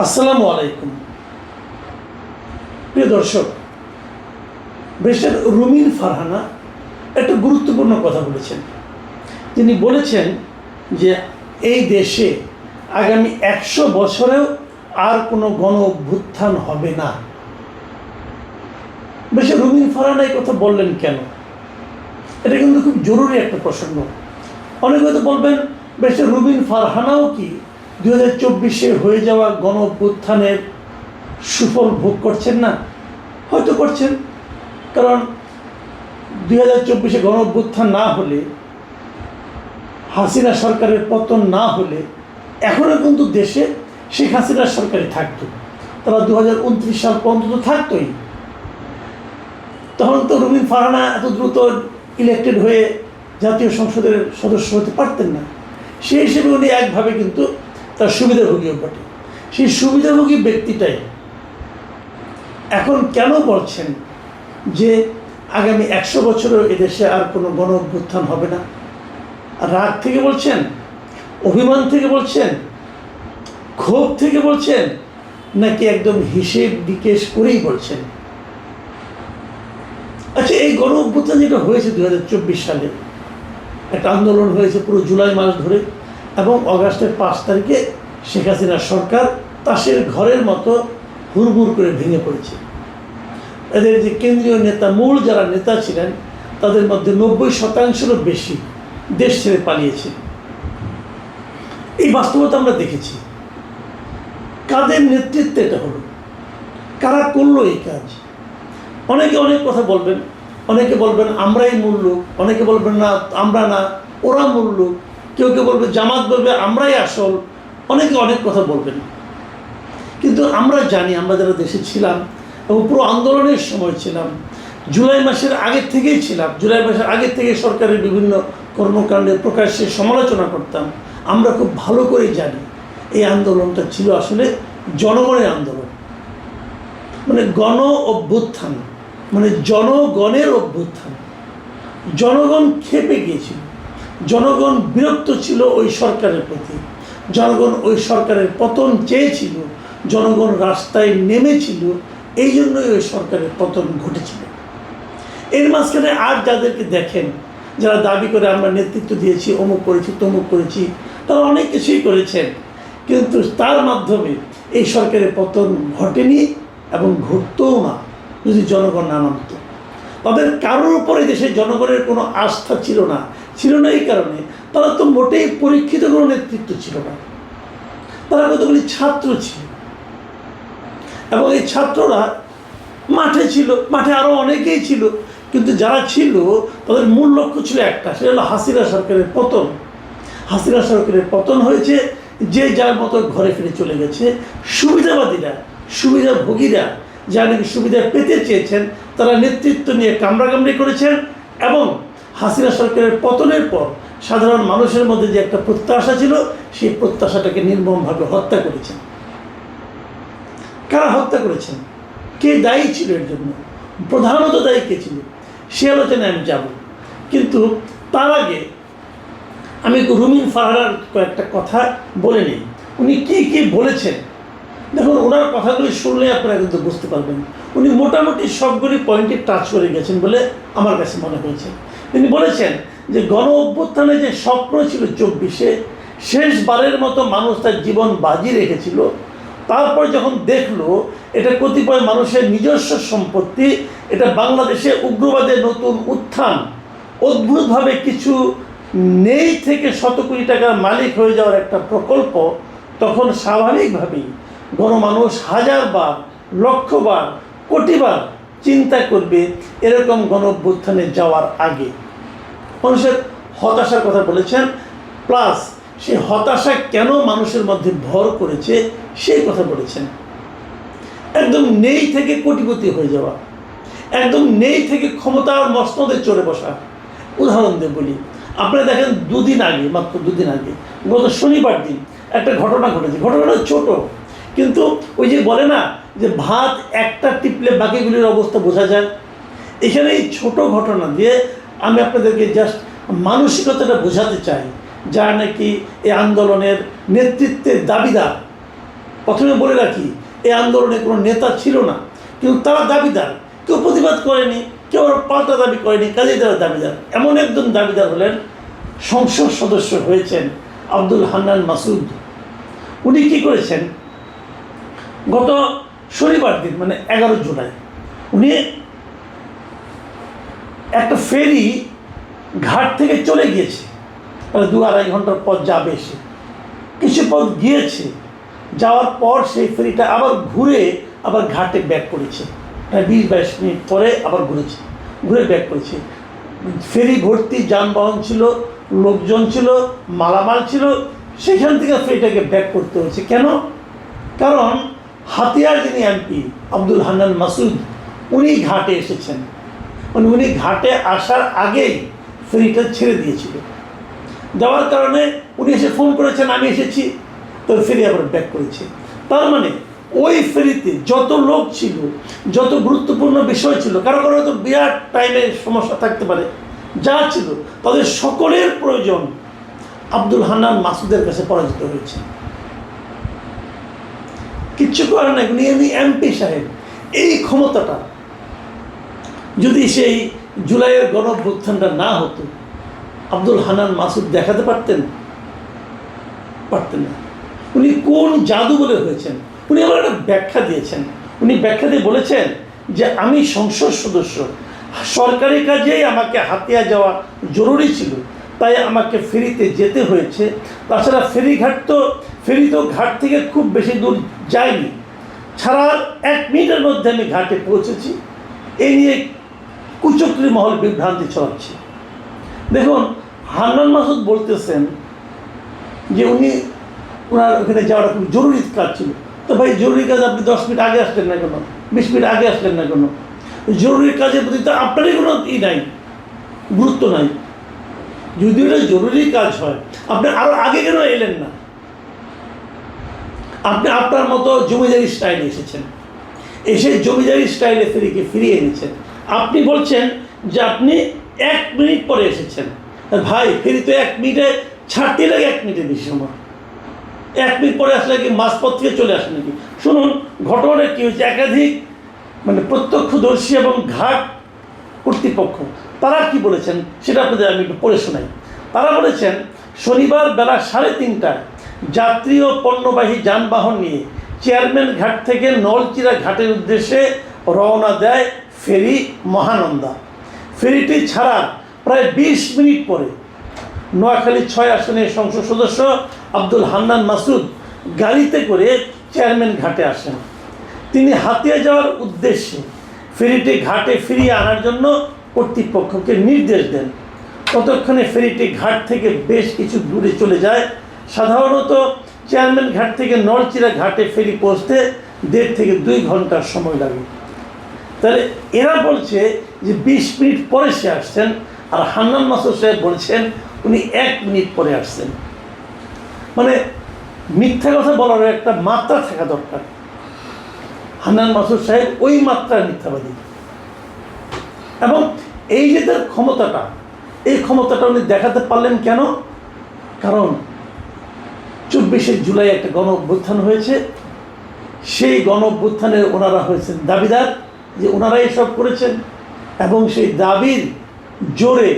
আসসালামু আলাইকুম। প্রিয় দর্শক, ব্যারিস্টার রুমিন ফারহানা একটা গুরুত্বপূর্ণ কথা বলেছেন। তিনি বলেছেন যে এই দেশে আগামী 100 বছরেও আর কোনো গণ অভ্যুত্থান হবে না। ব্যারিস্টার রুমিন ফারহানা এই কথা বললেন কেন? এটা কিন্তু খুব জরুরি একটা প্রসঙ্গ। অনেকে হয়তো বলবেন, ব্যারিস্টার রুমিন ফারহানাও কি 2024-এ হয়ে যাওয়া গণ অভ্যুত্থানের সুফল ভোগ করছেন না? হয়তো করছেন, কারণ 2024-এ গণ অভ্যুত্থান না হলে, হাসিনা সরকারের পতন না হলে এখনও কিন্তু দেশে শেখ হাসিনার সরকারই থাকতো। তারা 2029 সাল পর্যন্ত থাকতোই। তখন তো রুমিন ফারহানা এত দ্রুত ইলেক্টেড হয়ে জাতীয় সংসদের সদস্য হতে পারতেন না। সেই হিসেবে উনি একভাবে কিন্তু তার সুবিধাভোগীও বটে। সেই সুবিধাভোগী ব্যক্তিটাই এখন কেন বলছেন যে আগামী 100 বছরেও এদেশে আর কোনো গণ অভ্যুত্থান হবে না? রাগ থেকে বলছেন, অভিমান থেকে বলছেন, ক্ষোভ থেকে বলছেন, নাকি একদম হিসেব নিকেশ করেই বলছেন? আচ্ছা, এই গণ অভ্যুত্থান যেটা হয়েছে 2024 সালে, একটা আন্দোলন হয়েছে পুরো জুলাই মাস ধরে, এবং অগাস্টের 5 তারিখে শেখ হাসিনার সরকার তাসের ঘরের মতো হুড়মুড় করে ভেঙে পড়েছে। এদের যে কেন্দ্রীয় নেতা, মূল যারা নেতা ছিলেন, তাদের মধ্যে 90% বেশি দেশ ছেড়ে পালিয়েছে। এই বাস্তবতা আমরা দেখেছি। কাদের নেতৃত্বে এটা হলো? কারা করলো এই কাজ? অনেকে অনেক কথা বলবেন। অনেকে বলবেন আমরাই মূল লোক, অনেকে বলবেন না আমরা না, ওরা মূল লোক, কেউ কেউ বলবে জামাত বলবে আমরাই আসল, অনেকে অনেক কথা বলবেন। কিন্তু আমরা জানি, আমরা যারা দেশে ছিলাম এবং পুরো আন্দোলনের সময় ছিলাম, জুলাই মাসের আগের থেকেই ছিলাম, জুলাই মাসের আগের থেকে সরকারের বিভিন্ন কর্মকাণ্ডের প্রকাশ্যে সমালোচনা করতাম, আমরা খুব ভালো করেই জানি এই আন্দোলনটা ছিল আসলে জনগণের আন্দোলন। মানে গণ অভ্যুত্থান, মানে জনগণের অভ্যুত্থান। জনগণ ক্ষেপে গিয়েছিল, জনগণ বিরক্ত ছিল ওই সরকারের প্রতি, জনগণ ওই সরকারের পতন চেয়েছিল, জনগণ রাস্তায় নেমেছিল, এই জন্যই ওই সরকারের পতন ঘটেছিল। এর মাঝখানে আর যাদেরকে দেখেন, যারা দাবি করে আমরা নেতৃত্ব দিয়েছি, অমুক করেছি, তমুক করেছি, তারা অনেক কিছুই করেছেন, কিন্তু তার মাধ্যমে এই সরকারের পতন ঘটেনি এবং ঘটতও না যদি জনগণ না নামত। তাদের কারোর উপরে দেশের জনগণের কোনো আস্থা ছিল না। এই কারণে তারা তো মোটেই পরীক্ষিত কোনো নেতৃত্ব ছিল না। তারা কতগুলি ছাত্র ছিল, এবং এই ছাত্ররা মাঠে ছিল, মাঠে আরও অনেকেই ছিল, কিন্তু যারা ছিল তাদের মূল লক্ষ্য ছিল একটা, সেটা হলো হাসিনা সরকারের পতন। হাসিনা সরকারের পতন হয়েছে, যে যার মতো ঘরে ফিরে চলে গেছে। সুবিধাবাদীরা, সুবিধাভোগীরা যারা নাকি সুবিধা পেতে চেয়েছেন, তারা নেতৃত্ব নিয়ে কামড়াকামড়ি করেছেন, এবং হাসিনা সরকারের পতনের পর সাধারণ মানুষের মধ্যে যে একটা প্রত্যাশা ছিল, সেই প্রত্যাশাটাকে নির্মমভাবে হত্যা করেছেন। কারা হত্যা করেছেন? কে দায়ী ছিল এর জন্য? প্রধানত দায়ী কে ছিল? সে আলোচনায় আমি যাব, কিন্তু তার আগে আমি রুমিন ফারহানার কয়েকটা কথা বলে নিই। উনি কী বলেছেন দেখুন, ওনার কথাগুলি শুনলে আপনারা কিন্তু বুঝতে পারবেন। উনি মোটামুটি সবগুলি পয়েন্টে টাচ করে গেছেন বলে আমার কাছে মনে হয়েছে। তিনি বলেছেন যে গণ অভ্যুত্থানে যে স্বপ্ন ছিল 24-এ, শেষবারের মতো মানুষ তার জীবন বাজি রেখেছিল, তারপর যখন দেখলো এটা কতিপয় মানুষের নিজস্ব সম্পত্তি, এটা বাংলাদেশে উগ্রবাদের নতুন উত্থান, অদ্ভুতভাবে কিছু নেই থেকে শত কোটি টাকার মালিক হয়ে যাওয়ার একটা প্রকল্প, তখন স্বাভাবিকভাবেই গণমানুষ হাজারবার, লক্ষবার, কোটিবার চিন্তা করবে এরকম গণ অভ্যুত্থানে যাওয়ার আগে। মানুষের হতাশার কথা বলেছেন, প্লাস সেই হতাশা কেন মানুষের মধ্যে ভর করেছে সেই কথা বলেছেন। একদম নেই থেকে কোটিপতি হয়ে যাওয়া, একদম নেই থেকে ক্ষমতার মসনদে চড়ে বসা। উদাহরণ দিয়ে বলি, আপনারা দেখেন মাত্র দুদিন আগে গত শনিবার দিন একটা ঘটনা ঘটেছে। ঘটনাটা ছোট, কিন্তু ওই যে বলে না যে ভাত একটা টিপলে বাকিগুলির অবস্থা বোঝা যায়, এখানে এই ছোট ঘটনা দিয়ে আমি আপনাদেরকে জাস্ট মানসিকতাটা বোঝাতে চাই, যারা নাকি এই আন্দোলনের নেতৃত্বের দাবিদার, প্রথমে বলে রাখি, এই আন্দোলনে কোনো নেতা ছিল না, কিন্তু তারা দাবিদার। কেউ প্রতিবাদ করেনি, কেউ পাল্টা দাবি করেনি, কাজেই তারা দাবিদার। এমন একজন দাবিদার হলেন, সংসদ সদস্য হয়েছেন আব্দুল হান্নান মাসুদ। উনি কী করেছেন, গত শনিবার দিন মানে 11 জুলাই উনি একটা ফেরি ঘাট থেকে চলে গিয়েছে, তাহলে 2-2.5 ঘন্টার পর যাবে সে। কিছু পথ গিয়েছে, যাওয়ার পর সেই ফেরিটা আবার ঘুরে আবার ঘাটে ব্যাক করেছে। প্রায় 20-22 মিনিট পরে আবার ঘুরে ব্যাক করেছে। ফেরি ভর্তি যানবাহন ছিল, লোকজন ছিল, মালামাল ছিল, সেখান থেকে ফেরিটাকে ব্যাক করতে হয়েছে। কেন? কারণ হাতিয়ার যিনি এমপি আব্দুল হান্নান মাসুদ, উনি ঘাটে এসেছেন। উনি ঘাটে আসার আগেই ফেরিটা ছেড়ে দিয়েছিল। যাওয়ার কারণে উনি এসে ফোন করেছেন, আমি এসেছি, তো ফেরি আবার ব্যাক করেছে। তার মানে ওই ফেরিতে যত লোক ছিল, যত গুরুত্বপূর্ণ বিষয় ছিল, কারো কারো তো বিরাট টাইমের সমস্যা থাকতে পারে, যা ছিল তাদের সকলের প্রয়োজন আব্দুল হান্নান মাসুদের কাছে পরাজিত হয়েছে। কিচ্ছু করার নাই, উনি এমপি সাহেব। এই ক্ষমতাটা যদি সেই জুলাইয়ের গণঅভ্যুত্থানটা না হতো, আব্দুল হান্নান মাসুদ দেখাতে পারতেন না। উনি কোন জাদু বলে হয়েছেন, উনি আবার একটা ব্যাখ্যা দিয়েছেন। উনি ব্যাখ্যা দিয়ে বলেছেন যে আমি সংসদ সদস্য, সরকারি কাজেই আমাকে হাতিয়া যাওয়া জরুরি ছিল, তাই আমাকে ফেরিতে যেতে হয়েছে। তাছাড়া ফেরি তো ঘাট থেকে খুব বেশি দূর যায়নি, ছাড়ার 1 মিনিটের মধ্যে আমি ঘাটে পৌঁছেছি। এই নিয়ে কুচক্রী মহল বিভ্রান্তি ছড়াচ্ছে। দেখুন, হান্নান মাসুদ বলতেছেন যে ওনার ওখানে যাওয়াটা খুব জরুরি কাজ ছিল। তো ভাই, জরুরি কাজ আপনি 10 মিনিট আগে আসলেন না কেন, 20 মিনিট আগে আসলেন না কেন? জরুরি কাজের প্রতি তো আপনারই কোনো নাই, গুরুত্ব নাই। যদি এটা জরুরি কাজ হয়, আপনি আরও আগে কেন এলেন না? আপনি আপনার মতো জমিদারি স্টাইলে এসেছেন, এসে জমিদারি স্টাইলে ফেরিকে ফিরিয়ে এনেছেন। আপনি বলছেন যে আপনি 1 মিনিট পরে এসেছেন। ভাই, ফেরি তো 1 মিনিটে ছাড়তে লাগে, 1 মিনিটের বেশি সময়। 1 মিনিট পরে আসলে কি মাঝপথ থেকে চলে আসে নাকি? শুনুন, ঘটনাটা কী হয়েছে। একাধিক প্রত্যক্ষদর্শী এবং ঘাট কর্তৃপক্ষ তারা কি বলেছেন সেটা আপনাদের আমি একটু পড়ে শোনাই। তারা বলেছেন, শনিবার বেলা 3:30টায় যাত্রী ও পণ্যবাহী যানবাহন নিয়ে চেয়ারম্যান ঘাট থেকে নলচিরা ঘাটের উদ্দেশ্যে রওনা দেয় ফেরি মহানন্দা। ফেরিটি ছাড়ার প্রায় 20 মিনিট পরে নোয়াখালী 6 আসনের সংসদ সদস্য আব্দুল হান্নান মাসুদ গাড়িতে করে চেয়ারম্যান ঘাটে আসেন। তিনি হাতিয়া যাওয়ার উদ্দেশ্যে ফেরিটি ঘাটে ফিরিয়ে আনার জন্য কর্তৃপক্ষকে নির্দেশ দেন। ততক্ষণে ফেরিটি ঘাট থেকে বেশ কিছু দূরে চলে যায়। সাধারণত চেয়ারম্যান ঘাট থেকে নলচিরা ঘাটে ফেরি পৌঁছতে 1.5 থেকে 2 ঘন্টার সময় লাগে। তাহলে এরা বলছে যে 20 মিনিট পরে সে আসছেন, আর হান্নান মাসুদ সাহেব বলছেন উনি 1 মিনিট পরে আসছেন। মানে মিথ্যা কথা বলার একটা মাত্রা থাকা দরকার। হান্নান মাসুদ সাহেব ওই মাত্রার মিথ্যাবাদী। এবং এই যে তার ক্ষমতাটা, এই ক্ষমতাটা উনি দেখাতে পারলেন কেন? কারণ 24শে জুলাই একটা গণ অভ্যুত্থান হয়েছে। সেই গণ অভ্যুত্থানের ওনারা হয়েছেন দাবিদার, যে ওনারাই এসব করেছেন, এবং সেই দাবির জোরে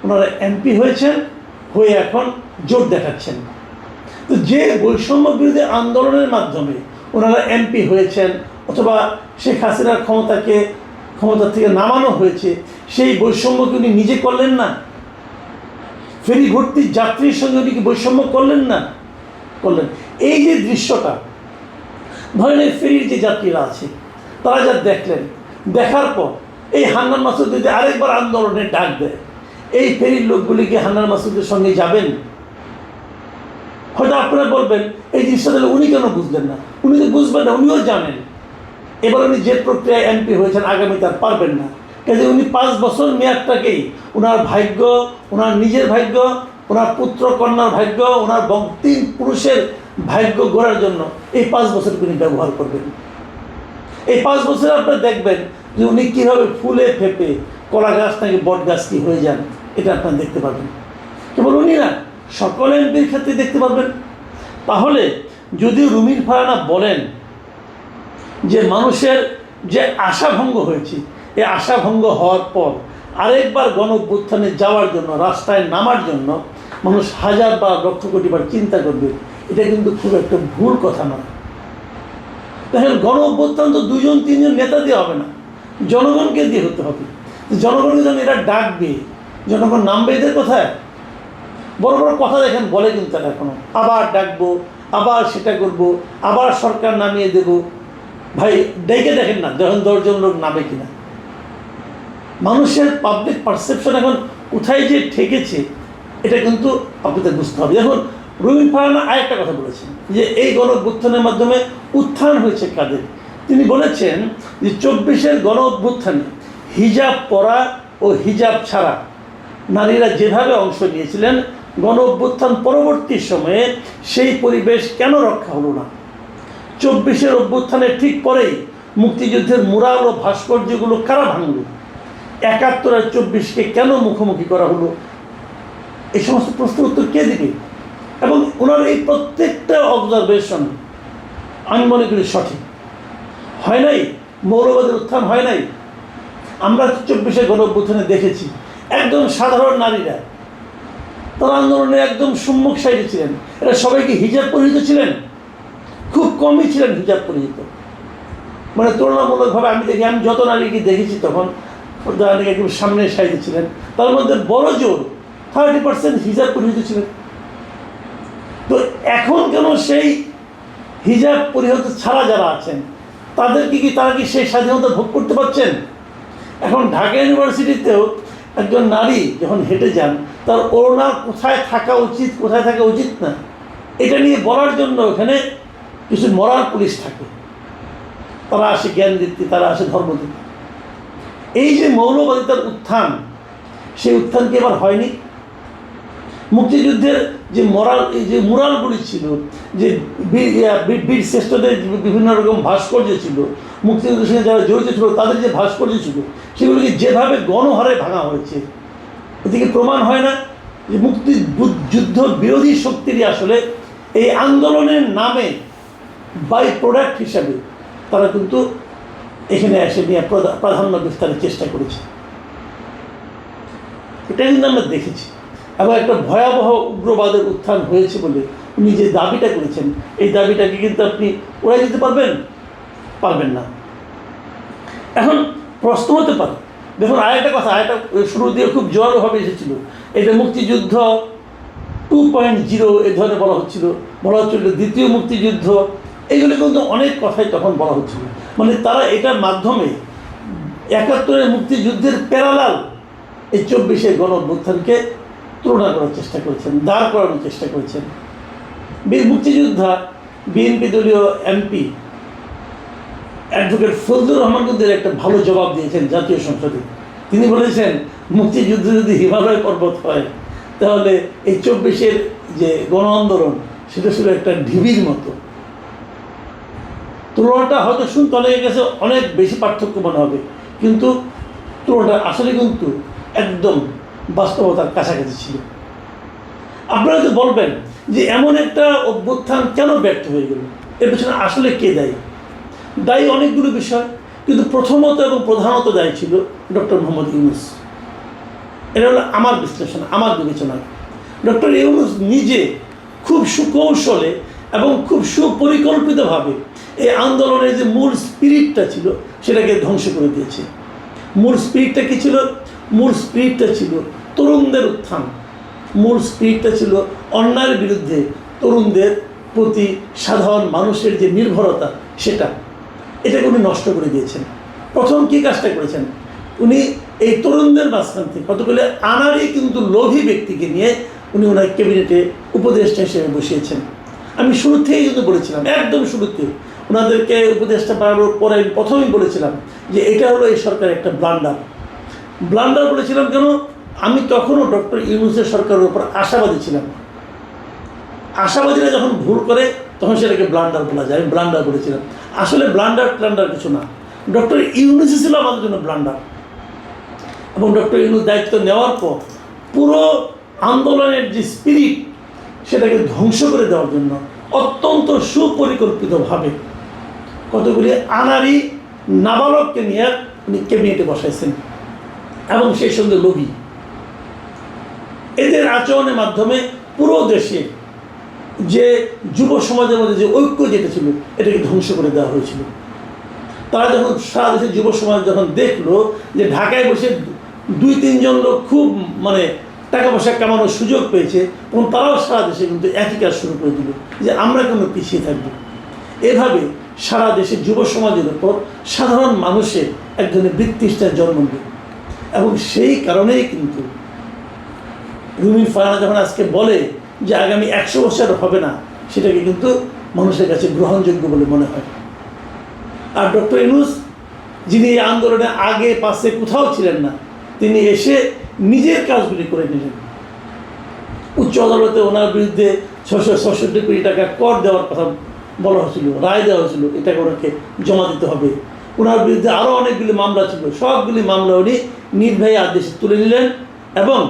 ওনারা এমপি হয়েছেন, হয়ে এখন জোর দেখাচ্ছেন। তো যে বৈষম্য বিরোধী আন্দোলনের মাধ্যমে ওনারা এমপি হয়েছেন, অথবা শেখ হাসিনার ক্ষমতা থেকে নামানো হয়েছে, সেই বৈষম্যকে উনি নিজে করলেন না? ফেরি ভর্তি যাত্রীর সঙ্গে উনি কি বৈষম্য করলেন না? করলেন। এই যে দৃশ্যটা, ধরেন এই ফেরির যে যাত্রীরা আছে তারা যা দেখলেন, দেখার পর এই হান্নান মাসুদ যদি আরেকবার আন্দোলনের ডাক দেয়, এই ফেরির লোকগুলি কি হান্নান মাসুদের সঙ্গে যাবেন? হয়তো আপনারা বলবেন এই জিনিসটা তাহলে উনি কেন বুঝলেন না? উনি তো বুঝবেন না, উনিও জানেন। এবার উনি যে প্রক্রিয়ায় এমপি হয়েছেন, আগামীতে আর পারবেন না। কাজে উনি 5 বছর মেয়াদটাকেই ওনার ভাগ্য, ওনার নিজের ভাগ্য, ওনার পুত্র কন্যার ভাগ্য, ওনার 3 পুরুষের ভাগ্য গড়ার জন্য এই 5 বছরকে উনি ব্যবহার করবেন। এই 5 বছরে আপনারা দেখবেন যে উনি কীভাবে ফুলে ফেপে কলা গাছ নাকি বট গাছ কি হয়ে যান, এটা আপনারা দেখতে পাবেন। কেবল উনি না, সকল এমপির ক্ষেত্রে দেখতে পারবেন। তাহলে যদিও রুমিন ফারহানা বলেন যে মানুষের যে আশাভঙ্গ হয়েছে, এই আশাভঙ্গ হওয়ার পর আরেকবার গণ অভ্যুত্থানে যাওয়ার জন্য, রাস্তায় নামার জন্য মানুষ হাজার বা লক্ষ কোটি বার চিন্তা করবে, এটা কিন্তু খুব একটা ভুল কথা নয়। দেখেন, গণ অভ্যুত্থান তো 2-3 নেতা দিয়ে হবে না, জনগণকে দিয়ে হতে হবে। জনগণকে যখন এরা ডাকবে, জনগণ নামবে এদের কথায়। বড় বড় কথা দেখেন বলে কিন্তু তারা এখনো, আবার ডাকবো, আবার সেটা করব, আবার সরকার নামিয়ে দেব। ভাই ডেকে দেখেন না যখন 10 জন লোক নামে কিনা। মানুষের পাবলিক পারসেপশন এখন কোথায় যে ঠেকেছে এটা কিন্তু আপনাদের বুঝতে হবে। এখন রুমিন ফারহানা আরেকটা কথা বলেছেন যে এই গণ অভ্যুত্থানের মাধ্যমে উত্থান হয়েছে কাদের। তিনি বলেছেন যে 24-এর গণ অভ্যুত্থানে হিজাব পরা ও হিজাব ছাড়া নারীরা যেভাবে অংশ নিয়েছিলেন, গণ অভ্যুত্থান পরবর্তী সময়ে সেই পরিবেশ কেন রক্ষা হলো না? 24-এর অভ্যুত্থানের ঠিক পরেই মুক্তিযুদ্ধের মুরাল ও ভাস্কর্যগুলো কারা ভাঙল? 71 আর 24-কে কেন মুখোমুখি করা হলো? এই সমস্ত প্রশ্নের উত্তর কে দিবে? এবং ওনার এই প্রত্যেকটা অবজারভেশন আমি মনে করি সঠিক। হয় নাই মৌলবাদের উত্থান, হয় নাই। আমরা 24-এর গণ অভ্যুত্থানে দেখেছি একদম সাধারণ নারীরা তারা আন্দোলনে একদম সম্মুখ সাইডে ছিলেন। এরা সবাইকে হিজাব পরিহিত ছিলেন, খুব কমই ছিলেন হিজাব পরিহিত। মানে তুলনামূলকভাবে আমি যত নারীকে দেখেছি তখন একদম সামনের সাইডে ছিলেন, তার মধ্যে বড় জোর 30% হিজাব পরিহিত ছিলেন। তো এখন কেন সেই হিজাব পরিহিত ছাড়া যারা আছেন তারা কি সেই স্বাধীনতা ভোগ করতে পারছেন? এখন ঢাকা ইউনিভার্সিটিতেও একজন নারী যখন হেঁটে যান, তার ওড়না কোথায় থাকা উচিত, কোথায় থাকা উচিত না, এটা নিয়ে বলার জন্য ওখানে কিছু মরাল পুলিশ থাকে। তারা আসে জ্ঞান দিতে, তারা আসে ধর্ম দিতে। এই যে মৌলবাদিতার উত্থান, সেই উত্থান কি এবার হয়নি? মুক্তিযুদ্ধের যে মুরালগুলি ছিল, যে বীর শ্রেষ্ঠদের বিভিন্ন রকম ভাস্কর্য ছিল, মুক্তিযুদ্ধের সঙ্গে যারা জড়িত ছিল তাদের যে ভাস্কর্য ছিল, সেগুলিকে যেভাবে গণহারে ভাঙা হয়েছে, এদিকে প্রমাণ হয় না যে মুক্তিযুদ্ধ বিরোধী শক্তিরই আসলে এই আন্দোলনের নামে বাই প্রোডাক্ট হিসাবে তারা কিন্তু এখানে এসে নিয়ে প্রাধান্য বিস্তারের চেষ্টা করেছে। এটা কিন্তু আমরা দেখেছি। এবং একটা ভয়াবহ উগ্রবাদের উত্থান হয়েছে বলে উনি যে দাবিটা করেছেন, এই দাবিটাকে কিন্তু আপনি উড়াই দিতে পারবেন না। এখন প্রশ্ন হতে পারে, দেখুন আরেকটা কথা, শুরু দিয়ে খুব জোরালোভাবে এসেছিল, এটা মুক্তিযুদ্ধ 2.0 এই ধরনের বলা হচ্ছিল দ্বিতীয় মুক্তিযুদ্ধ। এইগুলো কিন্তু অনেক কথাই তখন বলা হচ্ছিল। মানে তারা এটার মাধ্যমে 71-এর মুক্তিযুদ্ধের প্যারালাল এই 24-এর গণ অভ্যুত্থানকে তুলনা করার চেষ্টা করেছেন, দাঁড় করানোর চেষ্টা করেছেন। মুক্তিযোদ্ধা বিএনপি দলীয় এমপি অ্যাডভোকেট ফজলুর রহমান কিন্তু একটা ভালো জবাব দিয়েছেন জাতীয় সংসদে। তিনি বলেছেন, মুক্তিযুদ্ধ যদি হিমালয় পর্বত হয় তাহলে এই 24-এর যে গণ আন্দোলন সেটা ছিল একটা ঢিবির মতো। তুলনাটা হয়তো শুনতে অনেকের কাছে অনেক বেশি পার্থক্য মনে হবে, কিন্তু তুলনাটা আসলে কিন্তু একদম বাস্তবতার কাছাকাছি ছিল। আপনারা তো বলবেন যে এমন একটা অভ্যুত্থান কেন ব্যর্থ হয়ে গেল, এর পেছনে আসলে কে দায়ী? দায়ী অনেকগুলো বিষয়, কিন্তু প্রথমত এবং প্রধানত দায়ী ছিল ডক্টর মোহাম্মদ ইউনূস। এটা হলো আমার বিশ্লেষণ, আমার বিবেচনায়। ডক্টর ইউনূস নিজে খুব সুকৌশলে এবং খুব সুপরিকল্পিতভাবে এই আন্দোলনের যে মূল স্পিরিটটা ছিল সেটাকে ধ্বংস করে দিয়েছে। মূল স্পিরিটটা কী ছিল? মূল স্পিরিটটা ছিল তরুণদের উত্থান, মূল স্পিরিটটা ছিল অন্যায়ের বিরুদ্ধে তরুণদের প্রতি সাধারণ মানুষের যে নির্ভরতা, এটাকে উনি নষ্ট করে দিয়েছেন। প্রথম কী কাজটা করেছেন, উনি এই তরুণদের মাঝখান থেকে কতগুলো আনারই কিন্তু লোভী ব্যক্তিকে নিয়ে উনি ওনার ক্যাবিনেটে উপদেষ্টা হিসেবে বসিয়েছেন। আমি শুরু থেকেই কিন্তু বলেছিলাম, একদম শুরুতে ওনাদেরকে উপদেষ্টা বাড়ানোর পরে আমি প্রথমেই বলেছিলাম যে এটা হলো এই সরকারের একটা ব্লান্ডার বলেছিলাম। কেন? আমি তখনও ডক্টর ইউনূসের সরকারের উপর আশাবাদী ছিলাম। আশাবাদীরা যখন ভুল করে তখন সেটাকে ব্লান্ডার বলা যায়, আমি ব্লান্ডার বলেছিলাম। আসলে ব্লান্ডার কিছু না, ডক্টর ইউনূসই ছিল আমাদের জন্য ব্লান্ডার। এবং ডক্টর ইউনূস দায়িত্ব নেওয়ার পর পুরো আন্দোলনের যে স্পিরিট সেটাকে ধ্বংস করে দেওয়ার জন্য অত্যন্ত সুপরিকল্পিতভাবে কতগুলি আনারি নাবালককে নিয়ে উনি ক্যাবিনেটে বসাইছেন এবং সেই সঙ্গে লোভী। এদের আচরণের মাধ্যমে পুরো দেশে যে যুব সমাজের মধ্যে যে ঐক্য যেটা ছিল এটাকে ধ্বংস করে দেওয়া হয়েছিল। তারা যখন সারা দেশের যুব সমাজ যখন দেখলো যে ঢাকায় বসে 2-3 জন লোক খুব টাকা পয়সা কামানোর সুযোগ পেয়েছে, এবং তারাও সারা দেশে কিন্তু একই কাজ শুরু করে দিল যে আমরা কেন পিছিয়ে থাকবো। এভাবে সারা দেশের যুব সমাজের উপর সাধারণ মানুষের এক ধরনের বৃত্তিষ্ঠার জন্ম দেয়। এবং সেই কারণেই কিন্তু রুমিন ফারহানা যখন আজকে বলে যে আগামী 100 বছর হবে না, সেটাকে কিন্তু মানুষের কাছে গ্রহণযোগ্য বলে মনে হয়। আর ডক্টর ইউনূস, যিনি এই আন্দোলনে আগে পাশে কোথাও ছিলেন না, তিনি এসে নিজের কাজগুলি করে নিলেন। উচ্চ আদালতে ওনার বিরুদ্ধে 666 কোটি টাকা কর দেওয়ার কথা বলা হয়েছিল, রায় দেওয়া হয়েছিল, এটাকে ওনাকে জমা দিতে হবে। ওনার বিরুদ্ধে আরও অনেকগুলি মামলা ছিল, সবগুলি মামলা উনি নির্বাহী আদেশে তুলে নিলেন এবং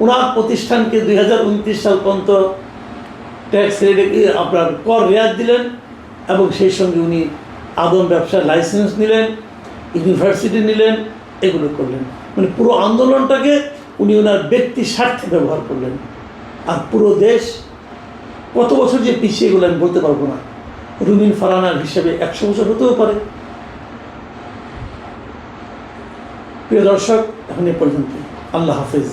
ওনার প্রতিষ্ঠানকে 2029 সাল পর্যন্ত ট্যাক্স আপনার কর রেয়াত দিলেন এবং সেই সঙ্গে উনি আদম ব্যবসার লাইসেন্স নিলেন, ইউনিভার্সিটি নিলেন, এগুলো করলেন। পুরো আন্দোলনটাকে উনি ওনার ব্যক্তি স্বার্থে ব্যবহার করলেন। আর পুরো দেশ কত বছর যে পিছিয়ে গেলো আমি বলতে পারবো না। রুমিন ফারহানার হিসাবে 100 বছর হতেও পারে। প্রিয় দর্শক, এখন এ পর্যন্ত। আল্লাহ হাফেজ।